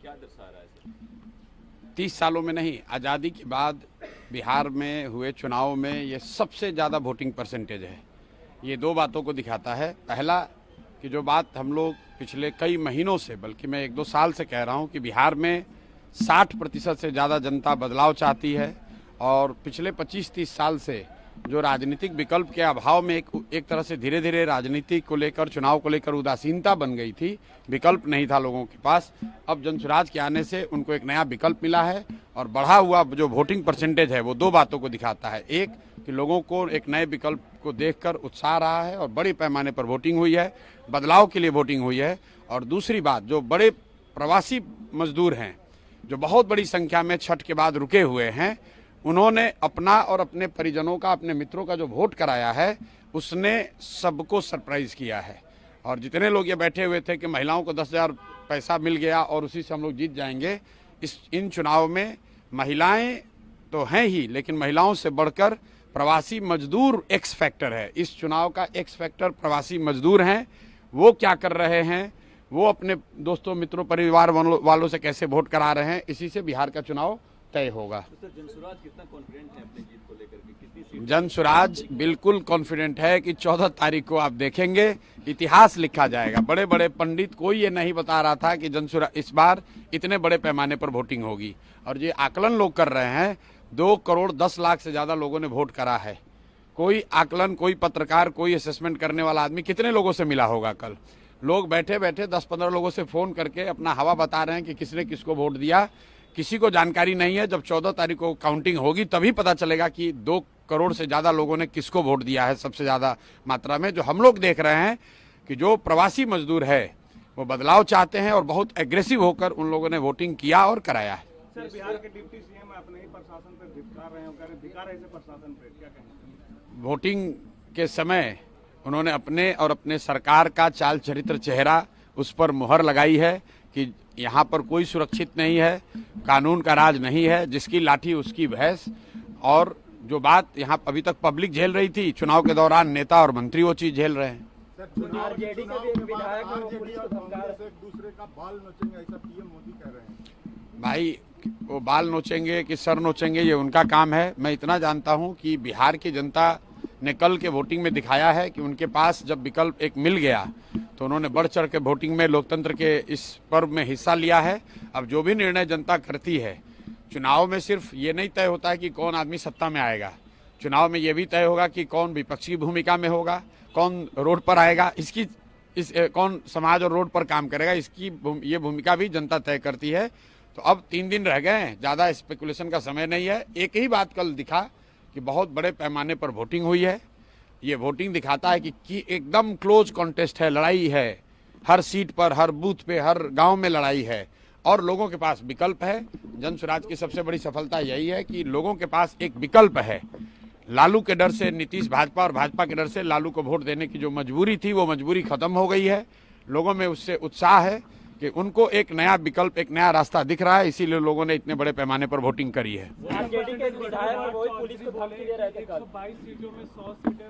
क्या दर्शा रहा है सर? 30 सालों में नहीं, आज़ादी के बाद बिहार में हुए चुनाव में ये सबसे ज़्यादा वोटिंग परसेंटेज है। ये दो बातों को दिखाता है। पहला कि जो बात हम लोग पिछले कई महीनों से, बल्कि मैं 1-2 साल से कह रहा हूँ कि बिहार में 60% से ज़्यादा जनता बदलाव चाहती है और पिछले 25-30 साल से जो राजनीतिक विकल्प के अभाव में एक तरह से धीरे धीरे राजनीति को लेकर, चुनाव को लेकर उदासीनता बन गई थी, विकल्प नहीं था लोगों के पास। अब जनसुराज के आने से उनको एक नया विकल्प मिला है और बढ़ा हुआ जो वोटिंग परसेंटेज है वो दो बातों को दिखाता है। एक कि लोगों को एक नए विकल्प को देखकर उत्साह रहा है और बड़े पैमाने पर वोटिंग हुई है, बदलाव के लिए वोटिंग हुई है। और दूसरी बात, जो बड़े प्रवासी मजदूर हैं जो बहुत बड़ी संख्या में छठ के बाद रुके हुए हैं, उन्होंने अपना और अपने परिजनों का, अपने मित्रों का जो वोट कराया है उसने सबको सरप्राइज किया है। और जितने लोग ये बैठे हुए थे कि महिलाओं को 10,000 पैसा मिल गया और उसी से हम लोग जीत जाएंगे, इन चुनाव में महिलाएं तो हैं ही, लेकिन महिलाओं से बढ़कर प्रवासी मजदूर एक्स फैक्टर है। इस चुनाव का एक्स फैक्टर प्रवासी मजदूर हैं। वो क्या कर रहे हैं, वो अपने दोस्तों, मित्रों, परिवार वालों से कैसे वोट करा रहे हैं, इसी से बिहार का चुनाव तय होगा। तो सर, जनसुराज कितना कॉन्फिडेंट है अपनी जीत को लेकर के? कितनी सीट? जनसुराज बिल्कुल कॉन्फिडेंट है कि 14 तारीख को आप देखेंगे इतिहास लिखा जाएगा। बड़े बड़े पंडित, कोई ये नहीं बता रहा था कि जनसुराज इस बार इतने बड़े पैमाने पर वोटिंग होगी। और ये आकलन लोग कर रहे हैं, 2 करोड़ 10 लाख से ज्यादा लोगों ने वोट करा है। कोई आकलन, कोई पत्रकार, कोई असेसमेंट करने वाला आदमी कितने लोगों से मिला होगा? कल लोग बैठे बैठे 10-15 लोगों से फोन करके अपना हवा बता रहे हैं कि किसने किसको वोट दिया। किसी को जानकारी नहीं है। जब 14 तारीख को काउंटिंग होगी तभी पता चलेगा कि 2 करोड़ से ज्यादा लोगों ने किसको वोट दिया है सबसे ज्यादा मात्रा में। जो हम लोग देख रहे हैं कि जो प्रवासी मजदूर है वो बदलाव चाहते हैं और बहुत एग्रेसिव होकर उन लोगों ने वोटिंग किया और कराया है। सर, बिहार के डिप्टी सीएम अपने ही प्रशासन पर धिक्कार रहे हैं, धिक्कार है इसे प्रशासन पे, क्या कहेंगे? वोटिंग के समय उन्होंने अपने और अपने सरकार का चाल चरित्र, चेहरा, उस पर मुहर लगाई है कि यहाँ पर कोई सुरक्षित नहीं है, कानून का राज नहीं है, जिसकी लाठी उसकी भैंस। और जो बात यहाँ अभी तक पब्लिक झेल रही थी, चुनाव के दौरान नेता और मंत्री वो चीज झेल रहे हैं। आरजेडी का भी एक विधायक है, वो पुलिस को धमका रहे हैं, एक दूसरे का बाल नोचेंगे, ऐसा पीएम मोदी कह रहे हैं। भाई, वो बाल नोचेंगे कि सर नोचेंगे ये उनका काम है। मैं इतना जानता हूं कि बिहार की जनता ने कल के वोटिंग में दिखाया है कि उनके पास जब विकल्प एक मिल गया तो उन्होंने बढ़ चढ़ के वोटिंग में, लोकतंत्र के इस पर्व में हिस्सा लिया है। अब जो भी निर्णय जनता करती है, चुनाव में सिर्फ ये नहीं तय होता है कि कौन आदमी सत्ता में आएगा, चुनाव में ये भी तय होगा कि कौन विपक्षी भूमिका में होगा, कौन रोड पर आएगा, कौन समाज और रोड पर काम करेगा, इसकी ये भूमिका भी जनता तय करती है। तो अब 3 दिन रह गए हैं, ज्यादा स्पेकुलेशन का समय नहीं है। एक ही बात कल दिखा कि बहुत बड़े पैमाने पर वोटिंग हुई है। ये वोटिंग दिखाता है कि एकदम क्लोज कॉन्टेस्ट है, लड़ाई है, हर सीट पर, हर बूथ पे, हर गांव में लड़ाई है और लोगों के पास विकल्प है। जनसुराज की सबसे बड़ी सफलता यही है कि लोगों के पास एक विकल्प है। लालू के डर से नीतीश भाजपा और भाजपा के डर से लालू को वोट देने की जो मजबूरी थी, वो मजबूरी खत्म हो गई है। लोगों में उससे उत्साह है कि उनको एक नया विकल्प, एक नया रास्ता दिख रहा है, इसीलिए लोगों ने इतने बड़े पैमाने पर वोटिंग करी है। आरजेडी के विधायक वो पुलिस को धमकी दे रहे थे कल। 22 सीटों में 100 सीटें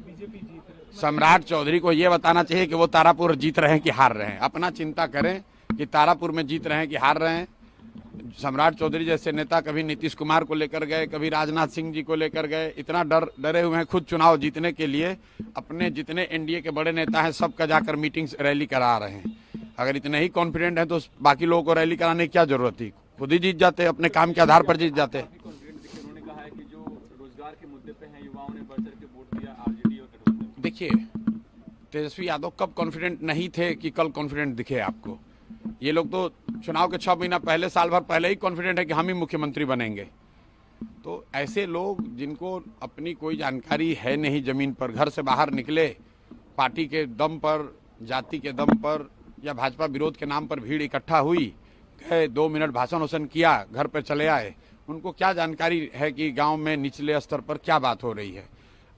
बीजेपी जीत रही है। सम्राट चौधरी को ये बताना चाहिए कि वो तारापुर जीत रहे हैं कि हार रहे हैं। अपना चिंता करें कि तारापुर में जीत रहे हैं कि हार रहे हैं। सम्राट चौधरी जैसे नेता कभी नीतीश कुमार को लेकर गए, कभी राजनाथ सिंह जी को लेकर गए, इतना डरे हुए हैं खुद चुनाव जीतने के लिए। अपने जितने एनडीए के बड़े नेता हैं सबका जाकर मीटिंग्स, रैली करा रहे हैं। अगर इतने ही कॉन्फिडेंट हैं तो बाकी लोगों को रैली कराने की क्या जरूरत थी? खुद ही जीत जाते, अपने काम के आधार पर जीत जाते। उन्होंने कहा है कि जो रोजगार के मुद्दे पे हैं, युवाओं ने बढ़ चढ़ के वोट दिया आरजेडी और गठबंधन। देखिए, तेजस्वी यादव कब कॉन्फिडेंट नहीं थे कि कल कॉन्फिडेंट दिखे आपको? ये लोग तो चुनाव के 6 महीना पहले, साल भर पहले ही कॉन्फिडेंट है कि हम ही मुख्यमंत्री बनेंगे। तो ऐसे लोग जिनको अपनी कोई जानकारी है नहीं, जमीन पर घर से बाहर निकले, पार्टी के दम पर, जाति के दम पर या भाजपा विरोध के नाम पर भीड़ इकट्ठा हुई, गए 2 मिनट भाषण वाषण किया, घर पर चले आए। उनको क्या जानकारी है कि गांव में निचले स्तर पर क्या बात हो रही है?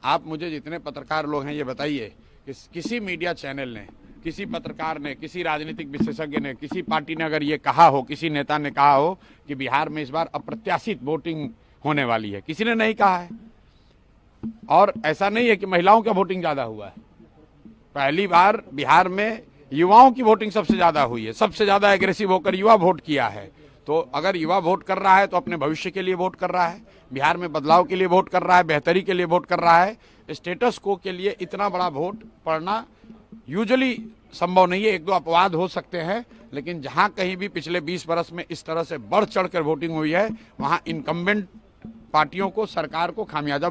आप मुझे, जितने पत्रकार लोग हैं, ये बताइए कि किसी मीडिया चैनल ने, किसी पत्रकार ने, किसी राजनीतिक विशेषज्ञ ने, किसी पार्टी ने अगर ये कहा हो, किसी नेता ने कहा हो कि बिहार में इस बार अप्रत्याशित वोटिंग होने वाली है? किसी ने नहीं कहा है। और ऐसा नहीं है कि महिलाओं का वोटिंग ज्यादा हुआ है। पहली बार बिहार में युवाओं की वोटिंग सबसे ज्यादा हुई है, सबसे ज्यादा एग्रेसिव होकर युवा वोट किया है। तो अगर युवा वोट कर रहा है तो अपने भविष्य के लिए वोट कर रहा है, बिहार में बदलाव के लिए वोट कर रहा है, बेहतरी के लिए वोट कर रहा है। स्टेटस को के लिए इतना बड़ा वोट पड़ना यूजुअली संभव नहीं है। एक दो अपवाद हो सकते हैं, लेकिन जहां कहीं भी पिछले 20 वर्ष में इस तरह से बढ़ चढ़कर वोटिंग हुई है, वहां इनकम्बेंट पार्टियों को, सरकार को खामियाजा